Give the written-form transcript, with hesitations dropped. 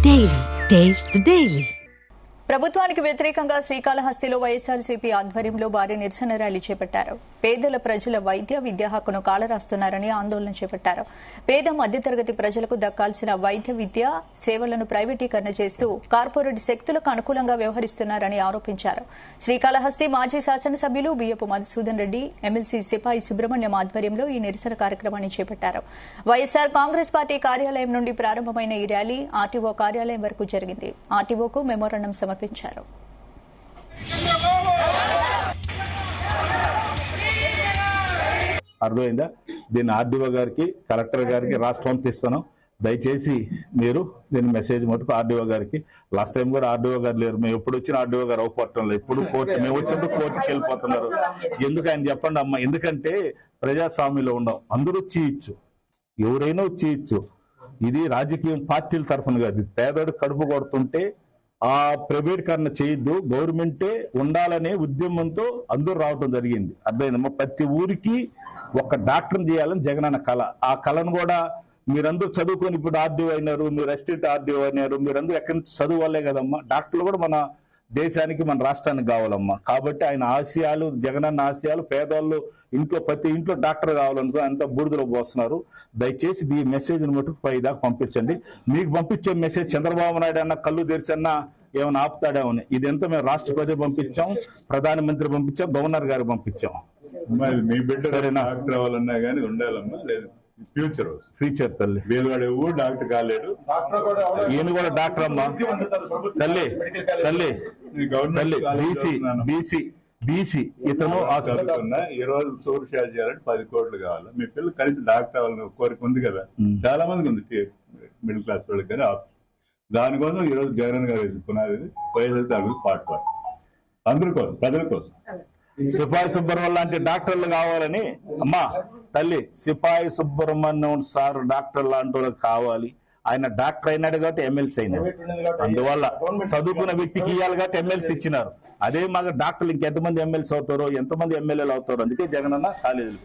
Daily. Taste the Daily. ప్రభుత్వానికి వ్యతిరేకంగా శ్రీకాళహస్తిలో వైఎస్ఆర్సీపీ ఆధ్వర్యంలో భారీ నిరసన ర్యాలీ చేపట్టారు. పేదల ప్రజల వైద్య విద్యా హక్కును కాలరాస్తున్నారని ఆందోళన చేపట్టారు. పేద మధ్యతరగతి ప్రజలకు దక్కాల్సిన వైద్య విద్యా సేవలను ప్రైవేటీకరణ చేస్తూ కార్పొరేట్ శక్తులకు అనుకూలంగా వ్యవహరిస్తున్నారని ఆరోపించారు. శ్రీకాళహస్తి మాజీ శాసనసభ్యులు బియ్యపు మధుసూదన్ రెడ్డి, ఎమ్మెల్సీ సిపాయి సుబ్రహ్మణ్యం ఆధ్వర్యంలో ఈ నిరసన కార్యక్రమాన్ని చేపట్టారు. వైఎస్ఆర్ కాంగ్రెస్ పార్టీ కార్యాలయం నుండి ప్రారంభమైన ఈ ర్యాలీ ఆర్టీఓ కార్యాలయం వరకు జరిగింది. ఆర్టీఓకు మెమోరాండం సమర్పించారు. అర్థమైందా? దీన్ని ఆర్డీఓ గారికి, కలెక్టర్ గారికి రాష్ట్రం ఇస్తున్నాం. దయచేసి మీరు దీని మెసేజ్ మటుకు ఆర్డీఓ గారికి. లాస్ట్ టైం కూడా ఆర్డీఓ గారు లేరు. మేము ఎప్పుడు వచ్చిన ఆర్డీఓ గారు అవ్వపడటం లేదు. ఇప్పుడు కోర్టు, మేము వచ్చినప్పుడు కోర్టుకి వెళ్ళిపోతున్నారు. ఎందుకు ఆయన చెప్పండి అమ్మ. ఎందుకంటే ప్రజాస్వామ్యంలో ఉండం, అందరూ చేయొచ్చు, ఎవరైనా చేయొచ్చు. ఇది రాజకీయం పార్టీల తరఫున కాదు. పేదోడు కడుపు కొడుతుంటే ఆ ప్రైవేటీకరణ చేయొద్దు, గవర్నమెంటే ఉండాలనే ఉద్యమంతో అందరూ రావడం జరిగింది. అర్థమైందమ్మా? ప్రతి ఊరికి ఒక డాక్టర్ని చేయాలని జగనన్న కళ. ఆ కళను కూడా మీరందరూ చదువుకొని ఇప్పుడు ఆర్డీఓ అయినారు, మీరు అసిస్టెంట్ ఆర్డీఓ అయినారు. మీరందరూ ఎక్కడి నుంచి చదువు వల్లే కదమ్మా. డాక్టర్లు కూడా మన దేశానికి, మన రాష్ట్రానికి కావాలమ్మా. కాబట్టి ఆయన ఆశయాలు, జగనన్న ఆశయాలు, పేదవాళ్ళు ఇంట్లో ప్రతి ఇంట్లో డాక్టర్ కావాలనుకో అంతా బూడిదలో పోస్తున్నారు. దయచేసి ఈ మెసేజ్ మటుకు పై దాకా పంపించండి. మీకు పంపించే మెసేజ్ చంద్రబాబు నాయుడు అన్న కళ్ళు తెరిచన్నా ఏమైనా ఆపుతాడేమని. ఇదంతా మేము రాష్ట్ర ప్రజలు పంపించాం, ప్రధానమంత్రి పంపించాం, గవర్నర్ గారికి పంపించాం. మీ బిడ్డ డాక్టర్ అవ్వాలన్నా కానీ ఉండాలమ్మా. లేదు ఫ్యూచర్ తల్లి. వీలుగాడు ఎవరు డాక్టర్ కాలేడు, ఈయన కూడా డాక్టర్ అమ్మా. తల్లి తల్లి తల్లి బీసీ ఇతను ఈ రోజు సోషల్ చేయాలంటే 10 కోట్లు కావాలి. మీ పిల్లలు కలిసి డాక్టర్ అవ్వాలని కోరిక ఉంది కదా, చాలా మందికి ఉంది, మిడిల్ క్లాస్ వాళ్ళకి. కానీ దానికోసం ఈ రోజు జగన్ గారు వేసుకున్నది వైఎస్ఆర్ పాటు అందరి కోసం, ప్రజల కోసం. సిపాయి సుబ్రహ్మణ్యం లాంటి డాక్టర్లు కావాలని అమ్మా. తల్లి సిపాయి సుబ్రహ్మణ్యం సార్ డాక్టర్ లాంటి వాళ్ళకి కావాలి. ఆయన డాక్టర్ అయినాడు కాబట్టి ఎమ్మెల్సీ అయినాడు. అందువల్ల చదువుకున్న వ్యక్తికి ఇవ్వాలి కాబట్టి ఎమ్మెల్సీ ఇచ్చినారు. అదే మాకు డాక్టర్లు ఇంకెంతమంది ఎమ్మెల్సీ అవుతారో, ఎంతమంది ఎమ్మెల్యేలు అవుతారో. అందుకే జగనన్న కాలేజీలు